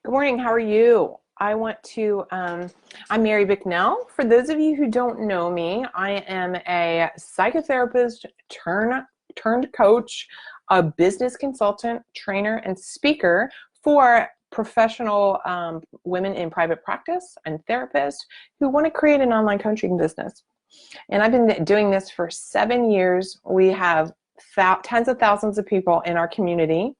Good morning. How are you? I'm Mary Bicknell. For those of you who don't know me, I am a psychotherapist turned coach, a business consultant, trainer, and speaker for professional women in private practice and therapists who want to create an online coaching business. And I've been doing this for 7 years. We have tens of thousands of people in our community.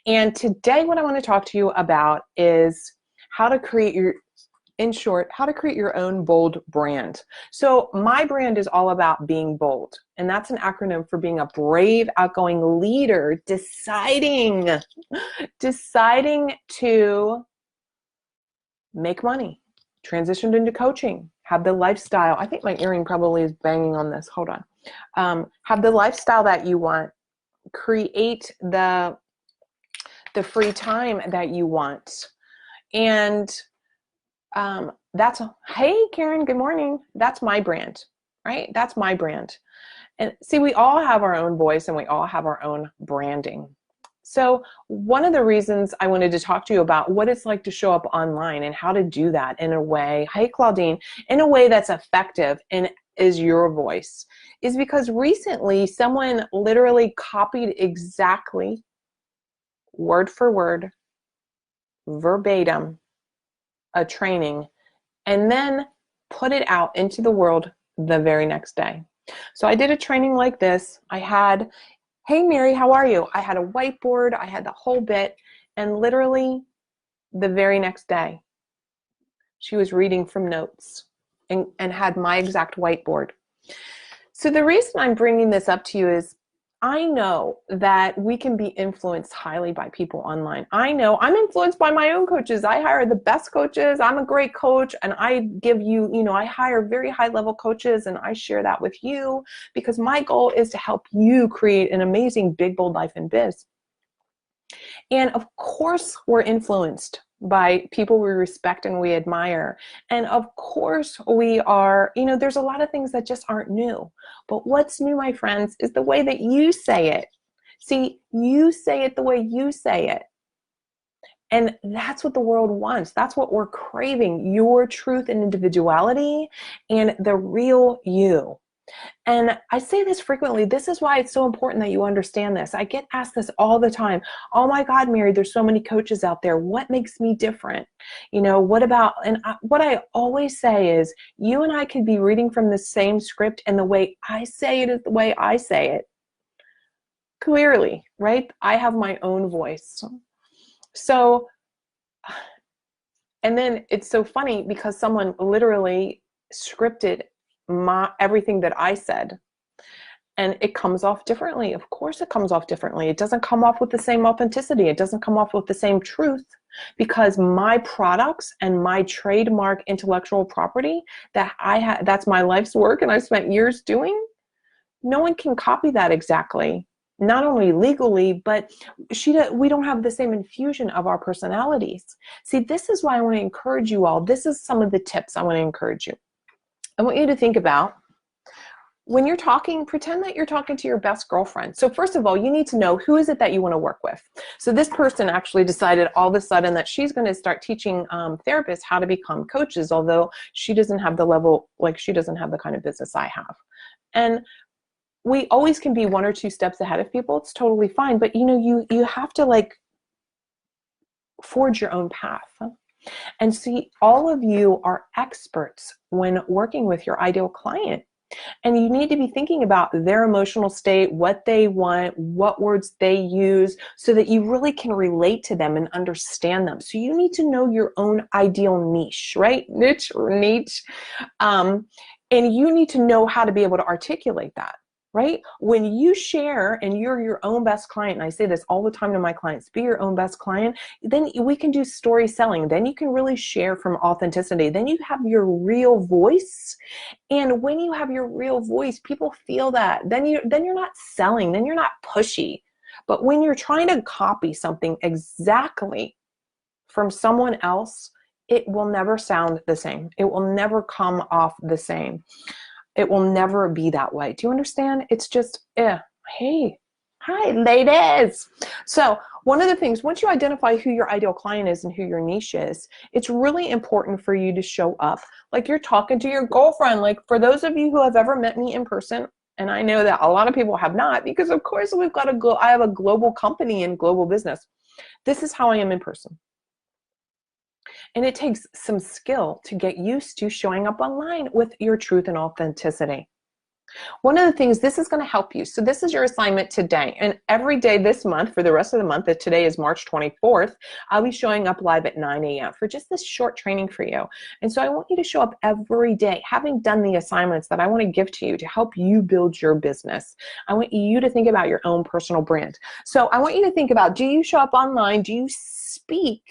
And today what I want to talk to you about is how to create how to create your own bold brand. So my brand is all about being bold. And that's an acronym for being a brave, outgoing leader, deciding to make money, transitioned into coaching, have the lifestyle. I think my earring probably is banging on this. Hold on. Have the lifestyle that you want. Create the free time that you want. And hey, Karen, good morning. That's my brand, right? That's my brand. And see, we all have our own voice and we all have our own branding. So one of the reasons I wanted to talk to you about what it's like to show up online and how to do that in a way, hey, Claudine, in a way that's effective and is your voice, is because recently someone literally copied exactly, word for word, verbatim, a training, and then put it out into the world the very next day. So I did a training like this. I had, hey Mary, how are you? I had a whiteboard, I had the whole bit, and literally the very next day, she was reading from notes and had my exact whiteboard. So the reason I'm bringing this up to you is I know that we can be influenced highly by people online. I know I'm influenced by my own coaches. I hire the best coaches. I'm a great coach, and I give you, I hire very high level coaches, and I share that with you because my goal is to help you create an amazing big, bold life in biz. And of course, we're influenced by people we respect and we admire. And of course, we are, there's a lot of things that just aren't new. But what's new, my friends, is the way that you say it. See, you say it the way you say it. And that's what the world wants. That's what we're craving, your truth and individuality and the real you. And I say this frequently. This is why it's so important that you understand this. I get asked this all the time. Oh my God, Mary, there's so many coaches out there. What makes me different? What I always say is you and I could be reading from the same script, and the way I say it is the way I say it. Clearly, right? I have my own voice. So, and then it's so funny because someone literally scripted everything that I said, and it comes off differently. Of course it comes off differently. It doesn't come off with the same authenticity. It doesn't come off with the same truth, because my products and my trademark intellectual property that that's my life's work and I spent years doing, no one can copy that exactly. Not only legally, but we don't have the same infusion of our personalities. See, this is why I want to encourage you all. This is some of the tips I want to encourage you. I want you to think about when you're talking, pretend that you're talking to your best girlfriend. So first of all, you need to know who is it that you want to work with. So this person actually decided all of a sudden that she's going to start teaching therapists how to become coaches, although she doesn't have the level, she doesn't have the kind of business I have. And we always can be 1 or 2 steps ahead of people. It's totally fine. But you have to forge your own path. And see, all of you are experts when working with your ideal client. And you need to be thinking about their emotional state, what they want, what words they use, so that you really can relate to them and understand them. So you need to know your own ideal niche, right? Niche. And you need to know how to be able to articulate that. Right? When you share and you're your own best client, and I say this all the time to my clients, be your own best client, then we can do story selling. Then you can really share from authenticity. Then you have your real voice. And when you have your real voice, people feel that. Then you're not selling, then you're not pushy. But when you're trying to copy something exactly from someone else, it will never sound the same. It will never come off the same. It will never be that way. Do you understand? It's just, hey, hi, ladies. So one of the things, once you identify who your ideal client is and who your niche is, it's really important for you to show up like you're talking to your girlfriend. Like for those of you who have ever met me in person, and I know that a lot of people have not, because of course I have a global company and global business. This is how I am in person. And it takes some skill to get used to showing up online with your truth and authenticity. One of the things, this is going to help you. So this is your assignment today. And every day this month, for the rest of the month, that today is March 24th, I'll be showing up live at 9 a.m. for just this short training for you. And so I want you to show up every day, having done the assignments that I want to give to you to help you build your business. I want you to think about your own personal brand. So I want you to think about, do you show up online? Do you speak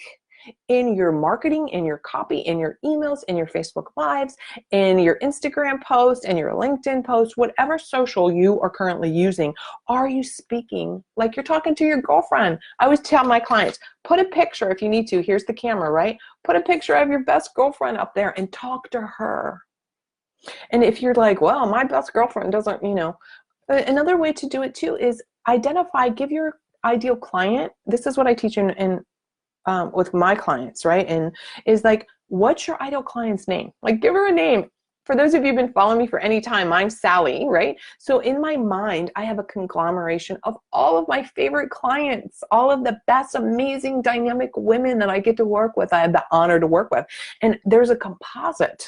in your marketing, in your copy, in your emails, in your Facebook Lives, in your Instagram posts, in your LinkedIn posts, whatever social you are currently using? Are you speaking like you're talking to your girlfriend? I always tell my clients, put a picture if you need to. Here's the camera, right? Put a picture of your best girlfriend up there and talk to her. And if you're like, well, my best girlfriend doesn't, another way to do it too is identify, give your ideal client, this is what I teach in with my clients, right? And is like, what's your ideal client's name? Like, give her a name. For those of you who've been following me for any time, I'm Sally, right? So in my mind, I have a conglomeration of all of my favorite clients, all of the best, amazing, dynamic women that I get to work with. I have the honor to work with. And there's a composite.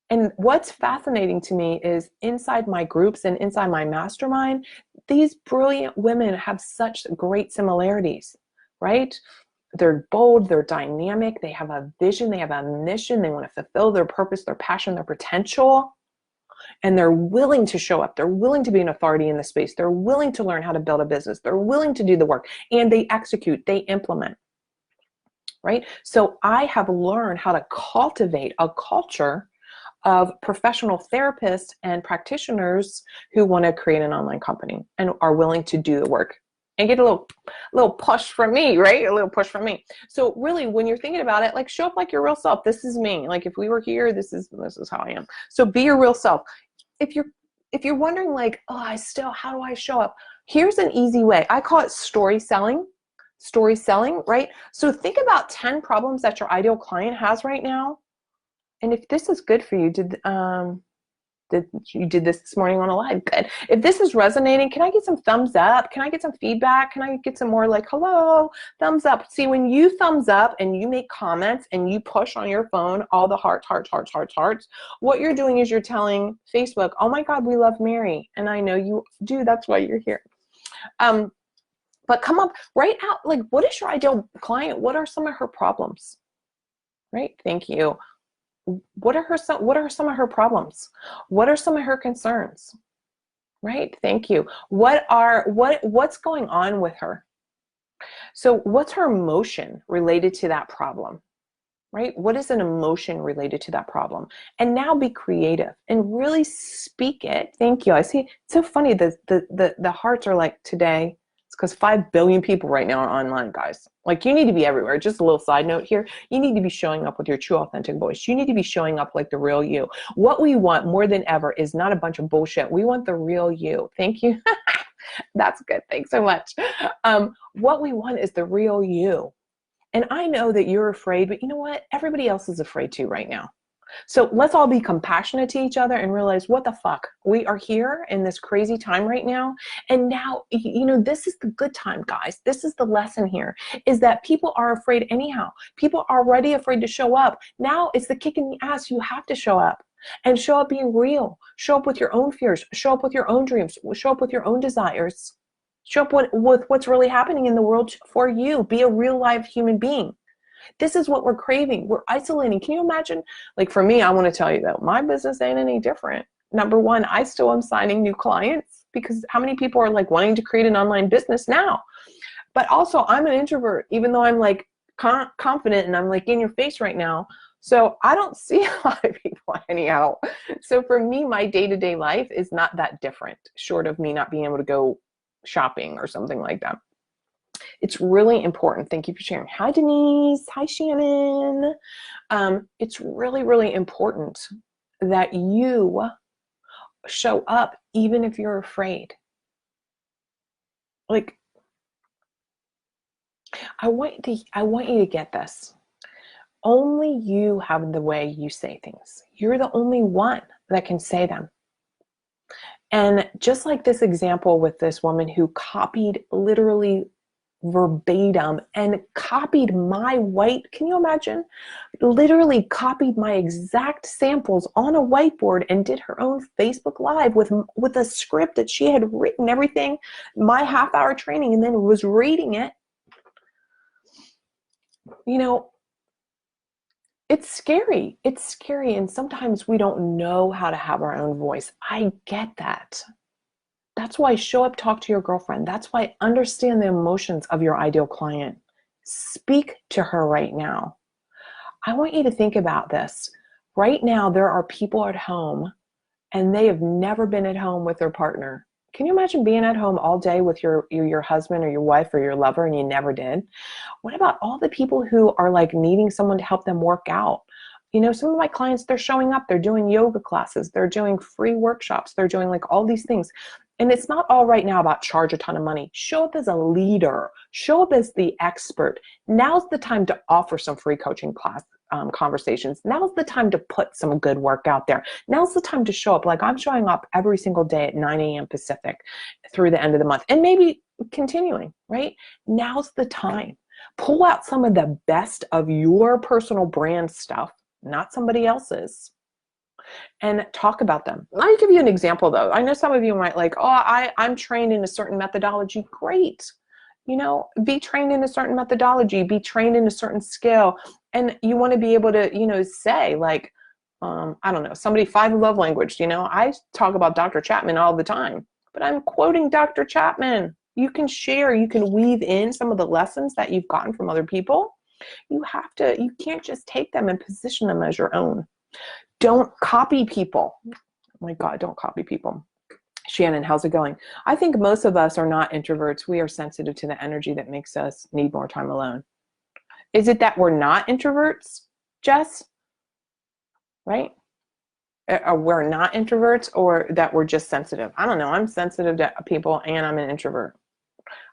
And what's fascinating to me is inside my groups and inside my mastermind, these brilliant women have such great similarities, right? They're bold, they're dynamic, they have a vision, they have a mission, they want to fulfill their purpose, their passion, their potential, and they're willing to show up. They're willing to be an authority in the space. They're willing to learn how to build a business. They're willing to do the work, and they execute, they implement, right? So I have learned how to cultivate a culture of professional therapists and practitioners who want to create an online company and are willing to do the work and get a little push from me, right? A little push from me. So really, when you're thinking about it, like, show up like your real self. This is me. Like, if we were here, this is how I am. So be your real self. If you're wondering, like, how do I show up? Here's an easy way. I call it story selling. Story selling, right? So think about 10 problems that your ideal client has right now. And if this is good for you, you did this morning on a live? Good. If this is resonating, can I get some thumbs up? Can I get some feedback? Can I get some more like, hello, thumbs up? See, when you thumbs up and you make comments and you push on your phone all the hearts, what you're doing is you're telling Facebook, oh my God, we love Mary. And I know you do. That's why you're here. But come up, write out, like, what is your ideal client? What are some of her problems? Right? Thank you. What are some of her problems? What are some of her concerns? Right? Thank you. What's going on with her? So what's her emotion related to that problem? Right? What is an emotion related to that problem? And now be creative and really speak it. Thank you. I see. It's so funny. The hearts are like, today. It's because 5 billion people right now are online, guys. Like, you need to be everywhere. Just a little side note here. You need to be showing up with your true, authentic voice. You need to be showing up like the real you. What we want more than ever is not a bunch of bullshit. We want the real you. Thank you. That's good. Thanks so much. What we want is the real you. And I know that you're afraid, but you know what? Everybody else is afraid too right now. So let's all be compassionate to each other and realize, what the fuck? We are here in this crazy time right now. And now, this is the good time, guys. This is the lesson here, is that people are afraid anyhow. People are already afraid to show up. Now it's the kick in the ass. You have to show up. And show up being real. Show up with your own fears. Show up with your own dreams. Show up with your own desires. Show up with what's really happening in the world for you. Be a real live human being. This is what we're craving. We're isolating. Can you imagine? Like, for me, I want to tell you that my business ain't any different. Number one, I still am signing new clients, because how many people are like wanting to create an online business now? But also, I'm an introvert, even though I'm like confident and I'm like in your face right now. So I don't see a lot of people anyhow. So for me, my day-to-day life is not that different, short of me not being able to go shopping or something like that. It's really important. Thank you for sharing. Hi, Denise. Hi, Shannon. It's really, really important that you show up even if you're afraid. Like, I want you to get this. Only you have the way you say things. You're the only one that can say them. And just like this example with this woman who copied literally verbatim and copied my white, can you imagine? Literally copied my exact samples on a whiteboard and did her own Facebook Live with a script that she had written everything, my half-hour training, and then was reading it. You know, it's scary. It's scary. And sometimes we don't know how to have our own voice. I get that. That's why show up, talk to your girlfriend. That's why understand the emotions of your ideal client. Speak to her right now. I want you to think about this. Right now, there are people at home and they have never been at home with their partner. Can you imagine being at home all day with your husband or your wife or your lover and you never did? What about all the people who are like needing someone to help them work out? You know, some of my clients, they're showing up, they're doing yoga classes, they're doing free workshops, they're doing like all these things. And it's not all right now about charge a ton of money. Show up as a leader, show up as the expert. Now's the time to offer some free coaching class conversations. Now's the time to put some good work out there. Now's the time to show up. Like I'm showing up every single day at 9 a.m. Pacific through the end of the month and maybe continuing, right? Now's the time. Pull out some of the best of your personal brand stuff, not somebody else's, and talk about them. Let me give you an example though. I know some of you might like, oh, I'm trained in a certain methodology. Great. You know, be trained in a certain methodology, be trained in a certain skill. And you want to be able to, you know, say like, I don't know, somebody 5 love language, you know, I talk about Dr. Chapman all the time, but I'm quoting Dr. Chapman. You can share, you can weave in some of the lessons that you've gotten from other people. You can't just take them and position them as your own. Don't copy people. Oh my God, don't copy people. Shannon, how's it going? I think most of us are not introverts. We are sensitive to the energy that makes us need more time alone. Is it that we're not introverts, Jess? Right? We're not introverts, or that we're just sensitive? I don't know. I'm sensitive to people and I'm an introvert.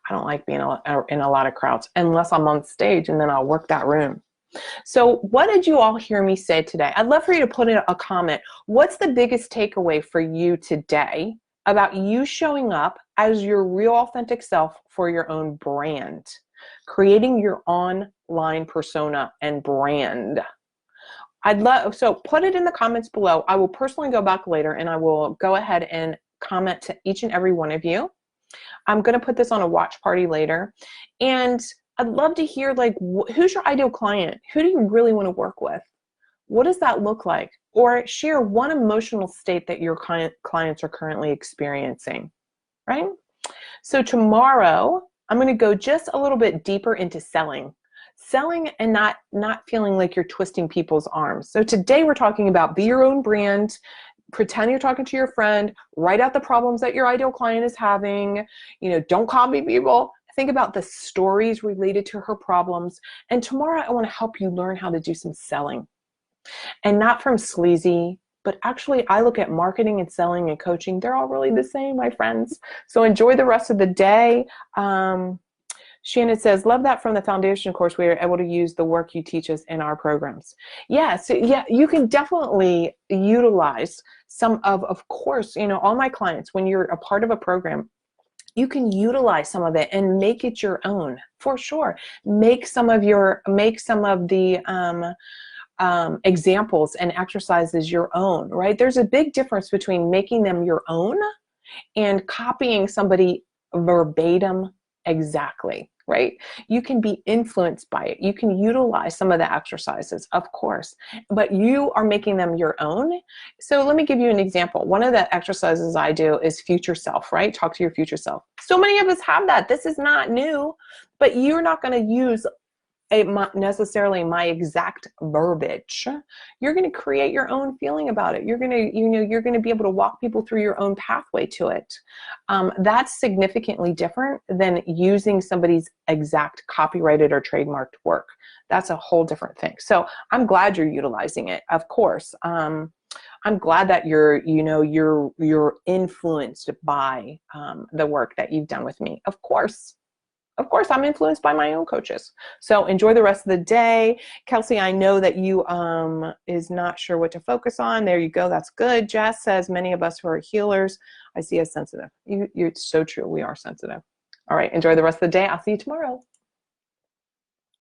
I don't like being in a lot of crowds unless I'm on stage, and then I'll work that room. So what did you all hear me say today? I'd love for you to put in a comment. What's the biggest takeaway for you today about you showing up as your real authentic self for your own brand, creating your online persona and brand? So put it in the comments below. I will personally go back later and I will go ahead and comment to each and every one of you. I'm going to put this on a watch party later. And I'd love to hear, like, who's your ideal client? Who do you really want to work with? What does that look like? Or share one emotional state that your clients are currently experiencing, right? So tomorrow, I'm going to go just a little bit deeper into selling and not feeling like you're twisting people's arms. So today we're talking about be your own brand, pretend you're talking to your friend, write out the problems that your ideal client is having, you know, don't copy people. Think about the stories related to her problems. And tomorrow I want to help you learn how to do some selling. And not from sleazy, but actually I look at marketing and selling and coaching. They're all really the same, my friends. So enjoy the rest of the day. Shannon says, love that from the foundation course, we are able to use the work you teach us in our programs. Yeah, so yeah, you can definitely utilize some of course, you know, all my clients, when you're a part of a program, you can utilize some of it and make it your own, for sure. Make some of the examples and exercises your own, right? There's a big difference between making them your own and copying somebody verbatim exactly, right? You can be influenced by it. You can utilize some of the exercises, of course, but you are making them your own. So let me give you an example. One of the exercises I do is future self, right? Talk to your future self. So many of us have that. This is not new, but you're not going to use necessarily my exact verbiage. You're going to create your own feeling about it. You're going to be able to walk people through your own pathway to it. That's significantly different than using somebody's exact copyrighted or trademarked work. That's a whole different thing. So I'm glad you're utilizing it, of course. I'm glad that you're influenced by the work that you've done with me, of course. of course, I'm influenced by my own coaches. So enjoy the rest of the day. Kelsey, I know that you is not sure what to focus on. There you go. That's good. Jess says, many of us who are healers, I see as sensitive. You're so true. We are sensitive. All right. Enjoy the rest of the day. I'll see you tomorrow.